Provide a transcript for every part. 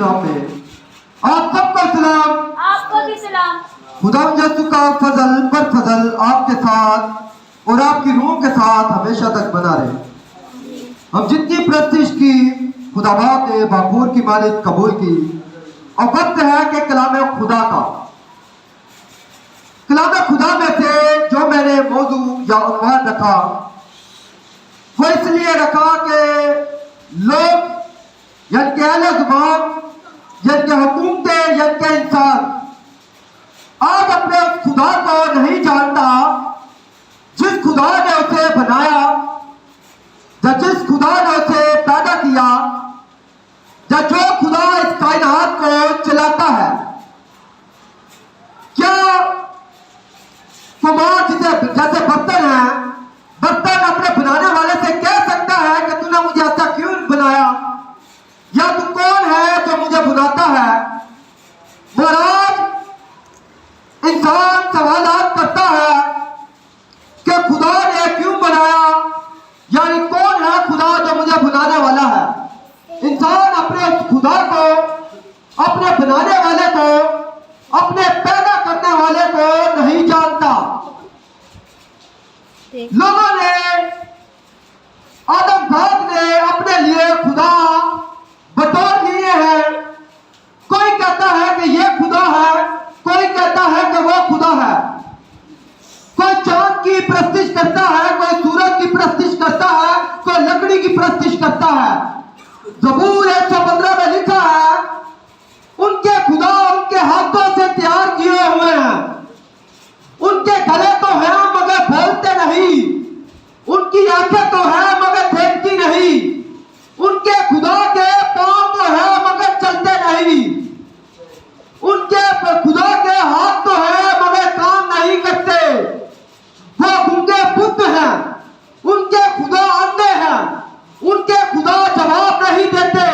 नाम में आप सबको सलाम। आपको भी सलाम। खुदा यसु का फजल पर फजल आपके साथ और आपकी रूह के साथ हमेशा तक बना रहे। हम जितनी प्रस्तिश की खुदा बाप ने बाखूर की मालिक कबूल की। और वक्त है कि कलाम खुदा का, कलाम खुदा में से जो मैंने मौजू या उन्वान रखा वो इसलिए रखा कि लोग यानी कि अहले ज़ुबान यानी कि हुकूमतें यानी कि इंसान आज अपने उस खुदा को नहीं जानता जिस खुदा ने उसे बनाया या जिस खुदा ने उसे पैदा किया या जो खुदा इस कायनात को चलाता है। क्या कुमार जिसे जैसे बर्तन है, बर्तन अपने बनाने वाले से कह सकता है कि तूने मुझे ऐसा क्यों बनाया या तू कौन है जो मुझे बुलाता है। महाराज इंसान सवालात करता है कि खुदा ने क्यों बनाया, यानी कौन है खुदा जो मुझे बुलाने वाला है। इंसान अपने उस खुदा को, अपने बनाने वाले को, अपने पैदा करने वाले को नहीं जानता। लोगों ने, आदम बाप ने अपने लिए खुदा बटोर लिए हैं। कोई कहता है कि ये खुदा है, कोई कहता है कि वो खुदा है। कोई चांद की प्रस्तिश करता है, कोई सूरज की प्रस्तिश करता है, कोई लकड़ी की प्रस्तिश करता है। ज़बूर 115 में लिखा है उनके खुदा उनके हाथों से तैयार किए हुए हैं। उनके गले तो हैं मगर बोलते नहीं, उनकी आंखें तो हैं मगर देखती नहीं, उनके खुदा के पांव तो हैं मगर चलते नहीं, उनके खुदा के हाथ तो हैं मगर काम नहीं करते। वो गूंगे बुद्ध हैं, उनके खुदा अंधे हैं, उनके खुदा जवाब नहीं देते,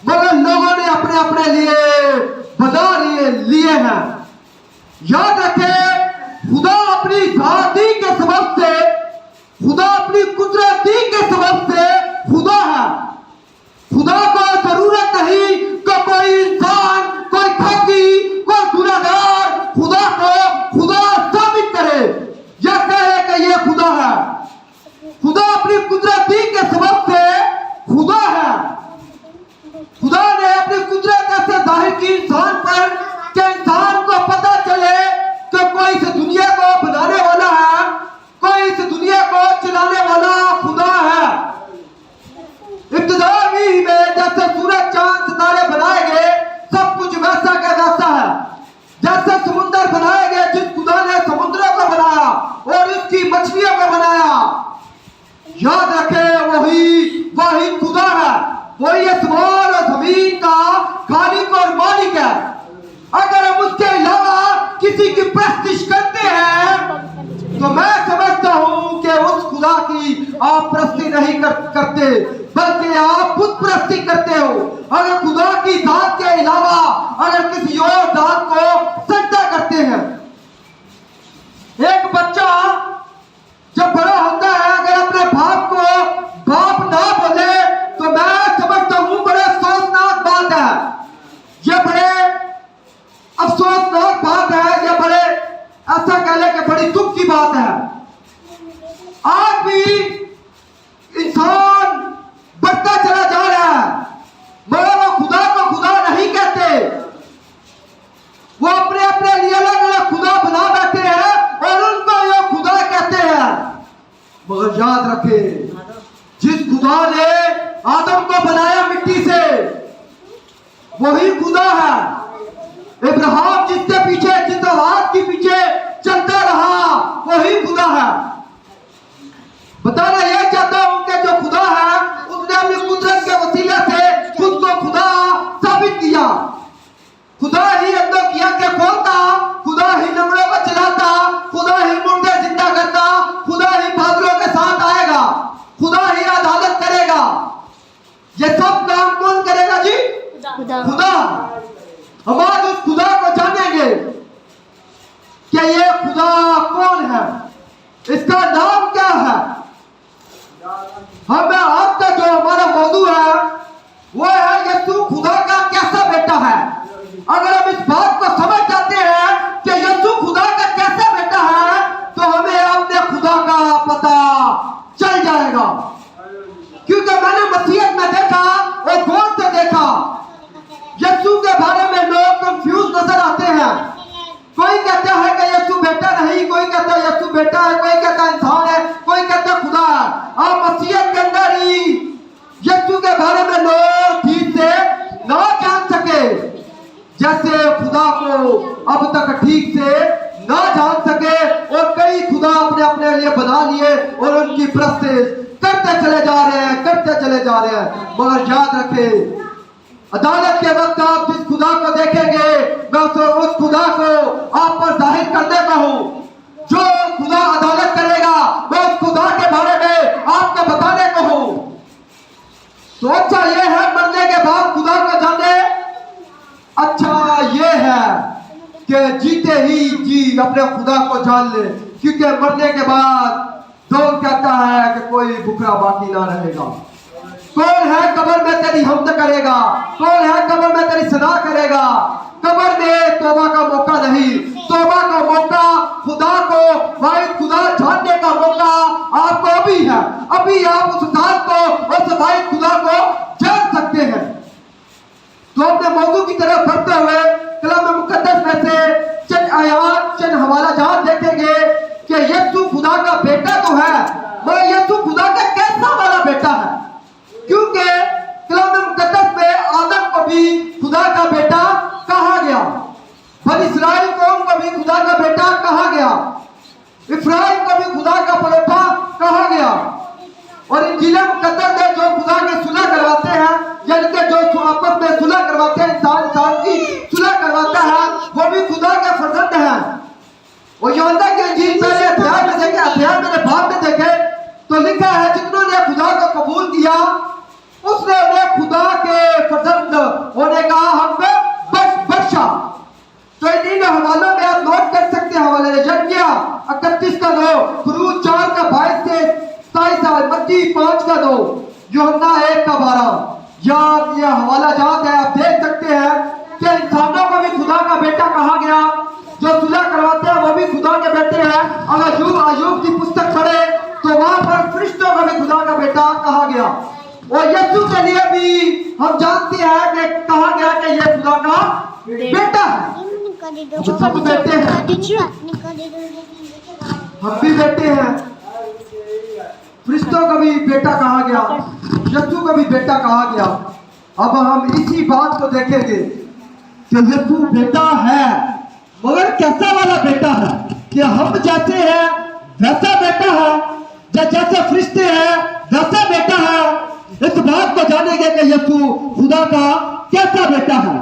मगर लोगों ने अपने अपने लिए बना लिए हैं। याद रखें खुदा अपनी जाति के सबब से, खुदा अपनी कुदरती के सबब से खुदा है। खुदा को जरूरत नहीं कि कोई इंसान, कोई ठगी, कोई गुनहगार खुदा को खुदा साबित करे या कहे कि ये खुदा है। खुदा अपनी कुदरती के सबब से खुदा है। खुदा ने अपनी कुदरत ऐसे जाहिर की इंसान पर कि इंसान को पता चले कि कोई इस दुनिया को बनाने वाला है, कोई इस दुनिया को चलाने वाला खुदा है। इब्तिदा में जैसे सूरज चांद सितारे बनाए गए, सब कुछ वैसा का वैसा है। जैसे समुद्र बनाए गए, जिस खुदा ने समुद्रों को बनाया और इसकी मछलियों को बनाया, याद रखें वही खुदा है, वही आसमान और जमीन का खालिक और मालिक है। अगर हम उसके अलावा किसी की प्रस्तिश करते हैं तो मैं समझता हूं कि उस खुदा की आप प्रस्ती नहीं करते, बल्कि आप बुत प्रस्ती करते हो। अगर खुदा की जात के अलावा अगर किसी और जात को सजदा करते हैं। एक बच्चा जब बड़ा होता है, अगर अपने बाप को बाप ना बोले तो मैं समझता हूं बड़े अफसोसनाक बात है। ये बड़े अफसोसनाक बात है, ये बड़े ऐसा कह ले कि बड़ी दुख की बात है। आज भी इंसान बढ़ता चला जा रहा है, मगर वो खुदा को खुदा नहीं कहते। वो अपने अपने लिए अलग अलग खुदा बना बैठे हैं और उनको ये खुदा कहते हैं। मगर याद रखे जिस खुदा ने आदम को बनाया मिट्टी से वही खुदा है। इब्राहिम जिसके पीछे, जिस औलाद के पीछे चलता रहा वही खुदा है। बताना यह चाहता हूं कि जो खुदा है उसने अपनी कुदरत के वसीले से खुद को खुदा साबित किया। खुदा ही अंदर किया के खोलता, खुदा ही लंगड़ों को चलाता, खुदा ही मुर्दे जिंदा करता, खुदा ही बादलों के साथ आएगा, खुदा ही अदालत करेगा। ये सब काम कौन करेगा जी? खुदा। हम आज उस खुदा को जानेंगे कि ये खुदा कौन है, इसका नाम क्या है। हमें आज का जो हमारा मौजू है वो है यीशु खुदा का कैसा नहीं, कोई कहता है यीशु बेटा है, कोई कहता है इंसान है, कोई कहता है खुदा है। अब मसीहत के अंदर ही यीशु के बारे में लोग ठीक से ना जान सके, जैसे खुदा को अब तक ठीक से ना जान सके, और कई खुदा अपने अपने लिए बना लिए और उनकी परस्तिश करते चले जा रहे हैं, करते चले जा रहे हैं। मगर याद रखें, अदालत के वक्त आप जिस खुदा को देखेंगे, मैं उस खुदा को आप पर जाहिर करने का हूं। जो खुदा अदालत करेगा मैं उस खुदा के बारे में आपको बताने को हूं। तो अच्छा ये है मरने के बाद खुदा को जाने, अच्छा ये है कि जीते ही जी अपने खुदा को जान ले, क्योंकि मरने के बाद दौड़ कहता है कि कोई भूखा बाकी ना रहेगा। कौन है कब्र में तेरी हमद करेगा, कौन है कब्र में तेरी सदा करेगा। कब्र में तौबा का मौका नहीं, तौबा का मौका खुदा को वाहिद खुदा जानने का मौका आपको अभी है। अभी आप उस जात को, उस वाहिद खुदा को जान सकते हैं। तो अपने मौजू की तरफ बढ़ते हुए कलाम मुकद्दस में से चंद आयात, चंद हवाला जहां देखेंगे कि यीशु खुदा का बेटा तो है, मगर यीशु खुदा का कैसा वाला बेटा है। क्योंकि कलाम मुकद्दस में आदम को भी खुदा का बेटा कहा गया, बनी इस्राइल कौम को भी खुदा का बेटा कहा गया, इफ्राइम को भी खुदा का परोठा कहा गया। और इंजील मुकद्दस में जो खुदा के सुलह करवाते हैं, यानी कि जो आपस में सुलह करवाते हैं, इंसान की सुलह करवाता है, वो भी खुदा के फर्जंद हैं। और यूहन्ना के इंजील पहले अध्याय में देखे, अध्याय में भाग में देखे तो लिखा है जिन्होंने खुदा को कबूल किया उसने उन्हें खुदा के फर्जंद होने का हक बख्शा। तो इन हवालों में आप नोट कर सकते हैं, हवाले यिर्मयाह 31 का 2, खुरूज 4 का 22 से 27, मत्ती 5 का 2, यूहन्ना 1 का 12। याद ये हवाला जात है, आप देख सकते हैं कि इंसानों को भी खुदा का बेटा कहा गया, जो सुलह करवाते हैं वो भी खुदा के बेटे हैं। अगर अय्यूब की पुस्तक पढ़े तो वहां पर फरिश्तों को भी खुदा का बेटा कहा गया। और यीशु के लिए भी हम जानते हैं कि कहा गया कि ये खुदा का बेटा है। सब बेटे हैं, हम भी बेटे हैं। फरिश्तों को भी बेटा कहा गया, यीशु को भी बेटा कहा गया। अब हम इसी बात को देखेंगे कि यीशु बेटा है, मगर कैसा वाला बेटा है कि हम जैसे हैं वैसा बेटा है, जैसे फरिश्ते हैं वैसा बेटा है। इस बात को जानेंगे कि यीशु खुदा का कैसा बेटा है।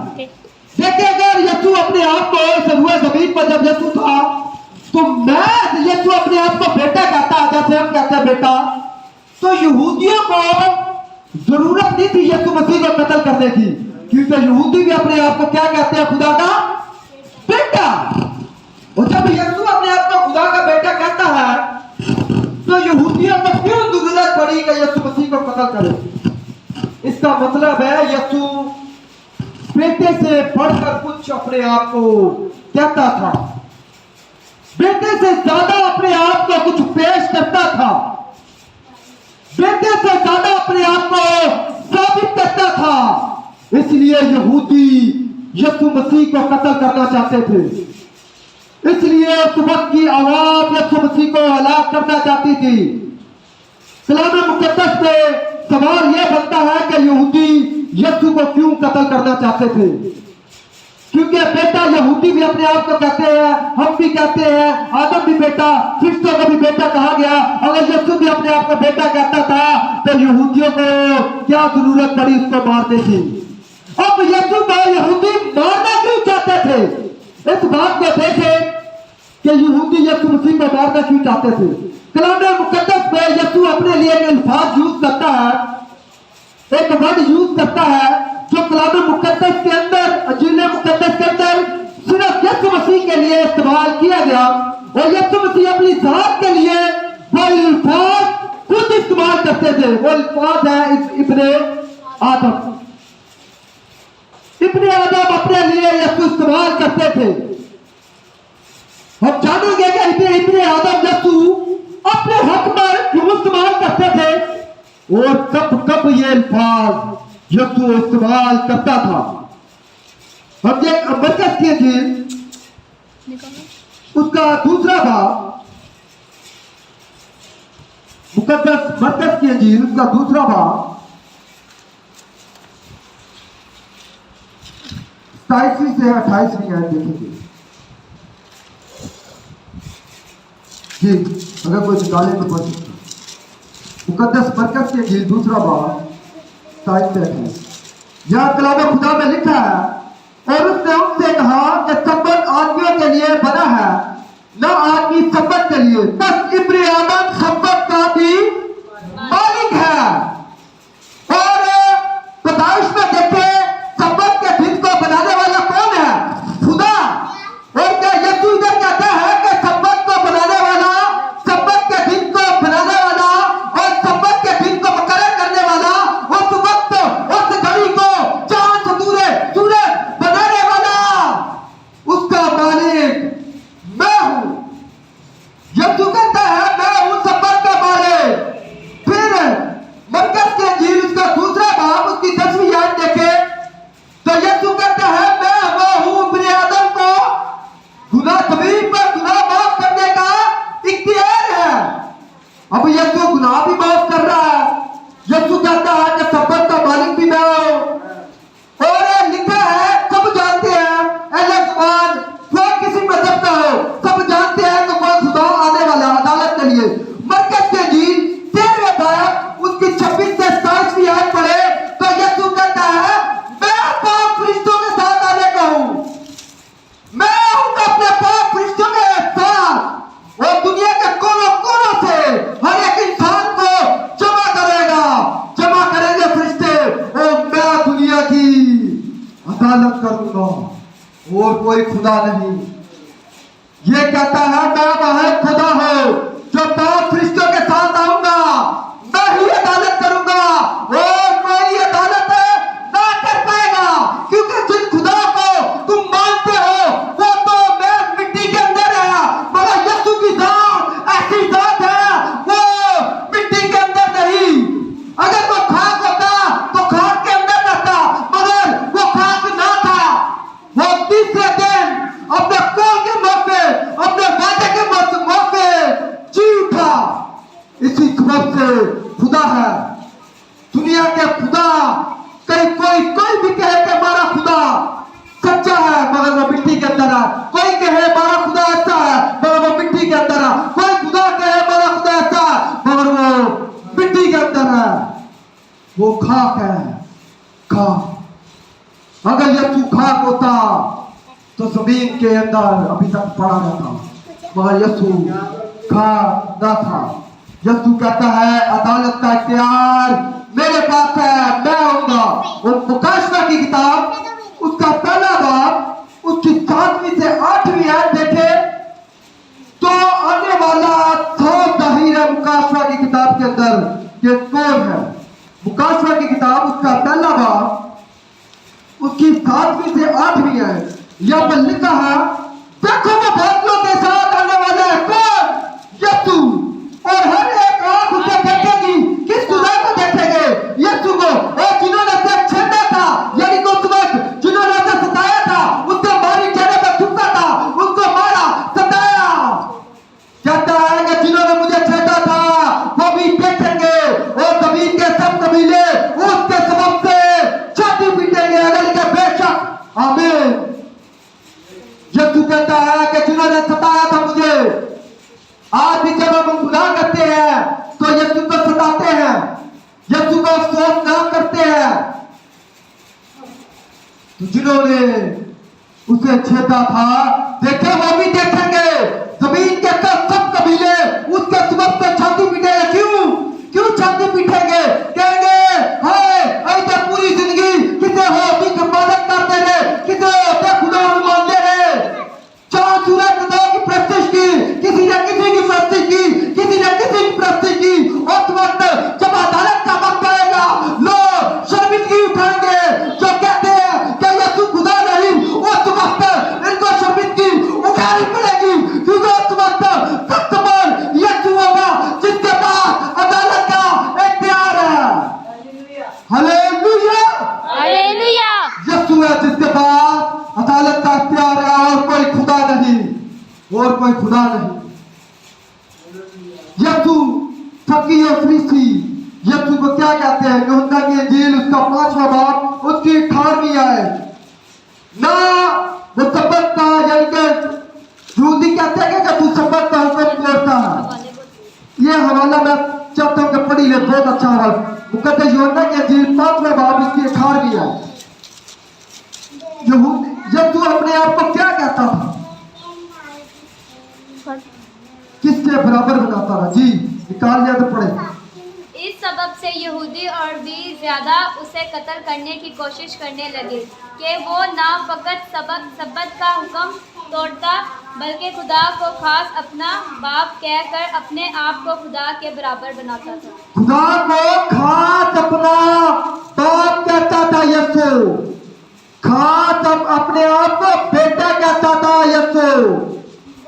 देखिए, अगर यीशु अपने आप को सरुए जमीन पर जब यीशु था, तो मैं यीशु अपने आप को बेटा कहता है, जैसे हम कहते हैं बेटा, तो यहूदियों को जरूरत नहीं थी यीशु मसीह को कत्ल करने की, क्योंकि यहूदी भी अपने आप को क्या कहते हैं, खुदा का बेटा। और जब यीशु अपने आप को खुदा का बेटा कहता है, तो यहूदियों को क्यों जरूरत पड़ी कि यीशु मसीह को कत्ल करे। इसका मतलब है यीशु बेटे से बढ़कर कुछ अपने आप को कहता था, बेटे से ज्यादा अपने आप को कुछ पेश करता था, बेटे से ज्यादा अपने आप को साबित करता था। इसलिए यहूदी यीशु मसीह को कत्ल करना चाहते थे। इसलिए उस वक्त की आवाज यीशु मसीह को हलाक करना चाहती थी। कलाम मुकद्दस में सवाल यह बनता है कि यहूदी यीशु को क्यों कत्ल करना चाहते थे। क्योंकि बेटा यहूदी भी अपने आप को कहते हैं, हम भी कहते हैं, आदम भी बेटा, फरिश्तों को भी बेटा कहा गया। अगर यीशु भी अपने आप को बेटा कहता था, तो यहूदियों को क्या जरूरत पड़ी उसको मारने की। अब यीशु को यहूदी मारना क्यों चाहते थे, इस बात को देखें कि यहूदी यीशु मसीह को मारना क्यों चाहते थे। कलाम मुकद्दस में यीशु अपने लिए एक अल्फाज यूज करता है, एक वर्ड यूज करता है, जो कलाम मुकद्दस के अंदर, इंजील मुकद्दस के अंदर सिर्फ यीशु मसीह के लिए इस्तेमाल किया गया। और यीशु मसीह अपनी जात के लिए वो अल्फाज खुद इस्तेमाल करते थे। वो अल्फाज है इब्ने आदम। इब्ने आदम अपने लिए यीशु इस्तेमाल करते थे। हम जानेंगे कि इब्ने आदम यीशु अपने हक पर क्यों इस्तेमाल करते थे और कब कब ये अल्फाज यीशु इस्तेमाल करता था। हम एक मरकज कीजिए उसका दूसरा बाब, मुकद्दस मरकज की इंजील उसका दूसरा बाब 27वीं से 28वीं आयत देखेंगे। जी अगर कोई निकाले तो पढ़ सकते। मुकद्दस मरकज की इंजील दूसरा बाब 27 से 28। यहाँ कलाम खुदा में लिखा है, और उसने उनसे कहा कि सब्बत आदमियों के लिए बना है, न आदमी सब्बत के लिए, बस इब्री आदम सब्बत का भी मालिक है। और पैदाइश में देखे सब्बत के दिन को बनाने वाला कौन है? खुदा। और क्या यीशु इधर कहता है कि सब्बत को बनाने वाला, सब्बत के दिन को बनाने वाला और सब्बत के दिन को मुकर्रर करने वाला, उस वक्त उस घड़ी को चांद सूरज बनाने वाला, उसका मालिक मैं हूं। यीशु कहता है मैं हूं सब्बत का मालिक। फिर मरकज के इंजील उसका दूसरा बाब उसकी 10वीं आयत देखे तो यीशु कहता है मैं वो हूं इब्ने आदम को गुनाह ज़मीन पर गुनाह माफ करने का इख्तियार है। अब यीशु गुनाह भी माफ कर रहा है। यीशु कहता है कि सब्बत का मालिक भी मैं हूं। और लिखा है, सब जानते हैं अलग ज़बान कोई किसी मजहब का हो, सब जानते हैं कि कोई खुदा आने वाला अदालत के लिए। मरकज के इंजील 13वें बाब उसकी 26 से 27वीं आयत पढ़े तो यीशु कहता है मैं पाप फरिश्तों के साथ आने का हूं। मैं आऊंगा अपने पाप फरिश्तों के साथ और दुनिया के कोनों कोनों से हर एक इंसान को जमा करेंगे फरिश्ते, और मैं दुनिया की अदालत करूंगा और कोई खुदा नहीं। ये कहता है मैं वह खुदा हूं जो पाप फरिश्तों के साथ आऊंगा, मैं ही अदालत करूंगा और कोई अदालत ना कर पाएगा, क्योंकि जिन खुदा को तुम मानते हो वो तो मैं मिट्टी के अंदर है, मगर यीशु की जात ऐसी जात है वो मिट्टी के अंदर नहीं। अगर वो खाक होता तो खाक के अंदर रहता, मगर वो खाक ना था। वो तीसरे दिन अपने कौल के मुंह पे, अपने वादे के मुंह पे जी उठा। इसी सबब से खुदा है, दुनिया के खुदा। कोई भी कहे कि हमारा खुदा सच्चा है मगर वो मिट्टी के अंदर है, कोई कहे हमारा खुदा ऐसा है मगर वो मिट्टी के अंदर है, कोई खुदा कहे हमारा खुदा ऐसा है मगर वो मिट्टी के अंदर है। वो खाक है, खाक। अगर यीशु खाक होता तो जमीन के अंदर अभी तक पड़ा रहता, मगर यीशु खाक ना था। यीशु कहता है अदालत का इख्तियार मेरे पास है, मैं आऊंगा। और मुकाशवा की किताब उसका पहला बाब उसकी 7वीं से 8वीं आयत देखे तो आने वाला सब जाहिर है मुकाशवा की किताब के अंदर ये कौन है। मुकाशवा की किताब उसका पहला बाब उसकी 7वीं से 8वीं आयत, यहां पर लिखा है देखो वो बादलों के साथ आने वाला है कौन? यीशु। और हर एक आंख उसे देखेगी। किस खुदा को देखेंगे? यीशु को। और जिन्होंने उसे छेड़ा था, यानी कि उस वक्त जिन्होंने उसे सताया था, उसके मारी चेहरे पर थूका था, उसको मारा, सताया। कहता है कि जिन्होंने मुझे छेड़ा था वो भी देखेंगे और जमीन के सब कबीले उसके सबब से छाती पीटेंगे। अगर के बेशक आमीन। यीशु कहता है कि जिन्होंने सताया था मुझे, आज भी जब हम गुनाह करते हैं तो यीशु को सताते हैं, यीशु को अफसोस ना करते हैं। तो जिन्होंने उसे छेदा था देखे वो भी देखेंगे, जमीन के सब कबीले उसके सबब से छाती पीटेंगे। क्यों छाती पीटेंगे? कहेंगे हाय ऐसे पूरी जिंदगी किसे हो भी इबादत करते रहे, किसे हो खुदा मानते रहे, चांद सूरज खुदा की प्रस्तुति की, किसी ने किसी की प्रस्तुति की, किसी ने किसी की प्रस्तुति की। उस वक्त जब अदालत का वक्त आएगा लोग शर्मिंदगी उठाएंगे, जो कहते हैं कि यीशु खुदा नहीं, उस वक्त इनको शर्मिंदगी उठानी पड़ेगी, क्योंकि उस वक्त सख्त पर यीशु होगा जिसके पास अदालत का इख्तियार है। Hallelujah, hallelujah. यीशु है जिसके पास अदालत का इख्तियार है और कोई खुदा नहीं। और कोई खुदा नहीं। यीशु फकी और फरीसी यीशु को क्या कहते हैं? यूहन्ना की इंजील उसका 5वां बाब उसकी 18वीं आयत। ना वो सबत का, यानी कि यहूदी कहते हैं कि तू सबत का हुक्म तोड़ता है। ये हवाला मैं चाहता हूं कि पढ़ी ले, बहुत अच्छा हवाला। वो कहते हैं यूहन्ना की इंजील 5वां बाब इसकी 18वीं आयत। यीशु अपने आप को क्या कहता था? किसके बराबर बताता था? जी निकाल लिया तो पढ़े। इस सबब से यहूदी और भी ज्यादा उसे कत्ल करने की कोशिश करने लगे कि वो ना फकत सबत का हुक्म तोड़ता बल्कि खुदा को खास अपना बाप कहकर अपने आप को खुदा के बराबर बनाता था। खुदा को खास अपना बाप कहता था यीशु, खास अपने आप को बेटा कहता था यीशु।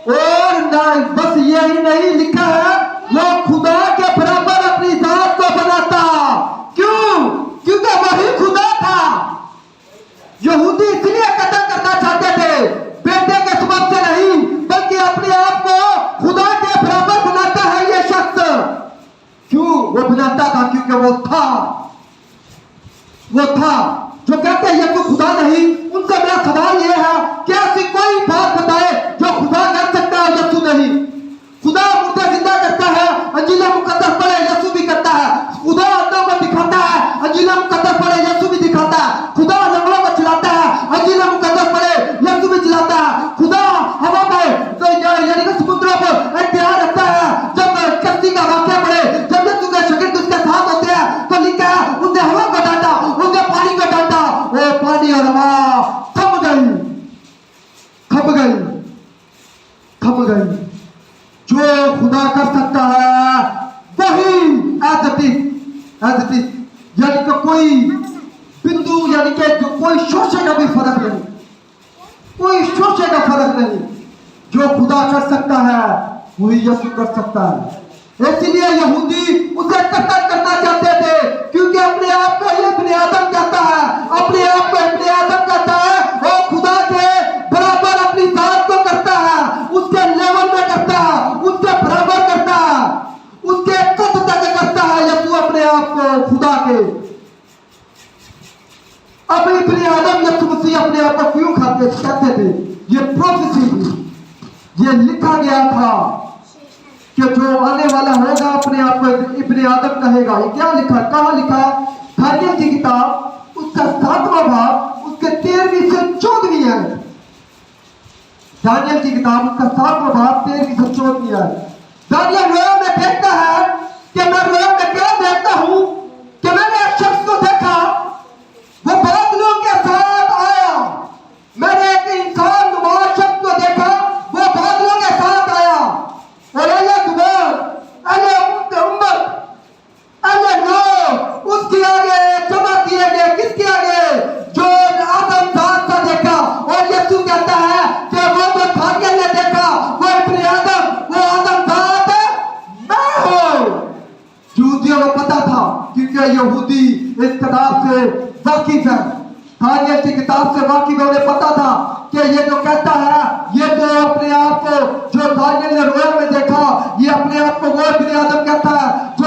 और ना बस यही नहीं लिखा है, वो खुदा के बराबर अपनी जात को बनाता। क्यों? क्योंकि वही खुदा था। यहूदी इसलिए कत्ल करना चाहते थे, बेटे के सबब से नहीं, बल्कि अपने आप को खुदा के बराबर बनाता है ये शख्स। क्यों वो बनाता था? क्योंकि वो था जो कहते हैं ये तो खुदा नहीं। उनसे मेरा सवाल ये है कि ऐसी कोई बात बताए जो खुदा कर सकता है, यीशु नहीं। खुदा मुर्दे जिंदा करता है, अंजील मुकद्दस पढ़े, यीशु भी करता है। खुदा अंधों को दिखाता है, अंजील मुकद्दस पढ़े, यीशु भी दिखाता है। खुदा लंगड़ों को चलाता है, अंजील मुकद्दस पढ़े, यीशु भी चलाता है। खुदा हवा में यानी कि समुद्रों पर इख्तियार रखता है। जब कश्ती का वाक्य पढ़े, जब यीशु के शागिर्द उसके साथ होते हैं तो लिखा है उसने हवा को डांटा, उसने पानी को डांटा, वो पानी और हवा थम गई। जो खुदा कर सकता है वही एज इट इज, यानी कि कोई बिंदु, यानी कि जो कोई शोशे का भी फर्क नहीं, कोई शोशे का फर्क नहीं। जो खुदा कर सकता है वही यीशु कर सकता है। इसलिए यहूदी उसे कत्ल करना चाहते थे, क्योंकि अपने आप को ये इब्ने आदम कहता है, अपने आप को इब्ने आदम कहता है। वो खुदा के बराबर अपनी जात को करता है, उसके लेवल में करता है, उसके बराबर करता है, उसके कद तक करता है। यीशु अपने आप को खुदा के, अब इब्ने आदम यीशु मसीह अपने आप को क्यों कहते थे? ये प्रोफेसी थी, ये लिखा गया था कि जो आने वाला होगा अपने आप को इब्ने आदम कहेगा। ये क्या लिखा? कहाँ लिखा? दानियल की किताब उसका 7वां भाग उसके 13वीं से 14वीं है। दानियल की किताब उसका 7वां भाग 13वीं से 14वीं है। दानियल रोया में देखता है कि मैं रोया में क्या देखता हूं कि मैंने एक शख्स को देखा, वो बादलों के साथ आया। मैंने एक इंसान नुमा शख्स को देखा, वो बादलों के साथ आया। और उसके आगे जमा किए गए, किसके आगे? जो आदम जात का देखा। और यीशु कहता है कि वो जो दानियल ने देखा वो इब्ने आदम, वो आदम जात मैं हूं। यहूदियों को पता था, क्योंकि यहूदी इस किताब से वाकिफ है, दानियल की किताब से वाकिफ है। उन्हें पता था कि ये जो कहता है, ये तो अपने आप को, जो दानियल ने रोया में देखा, ये अपने आप को वो इब्ने आदम कहता है। जो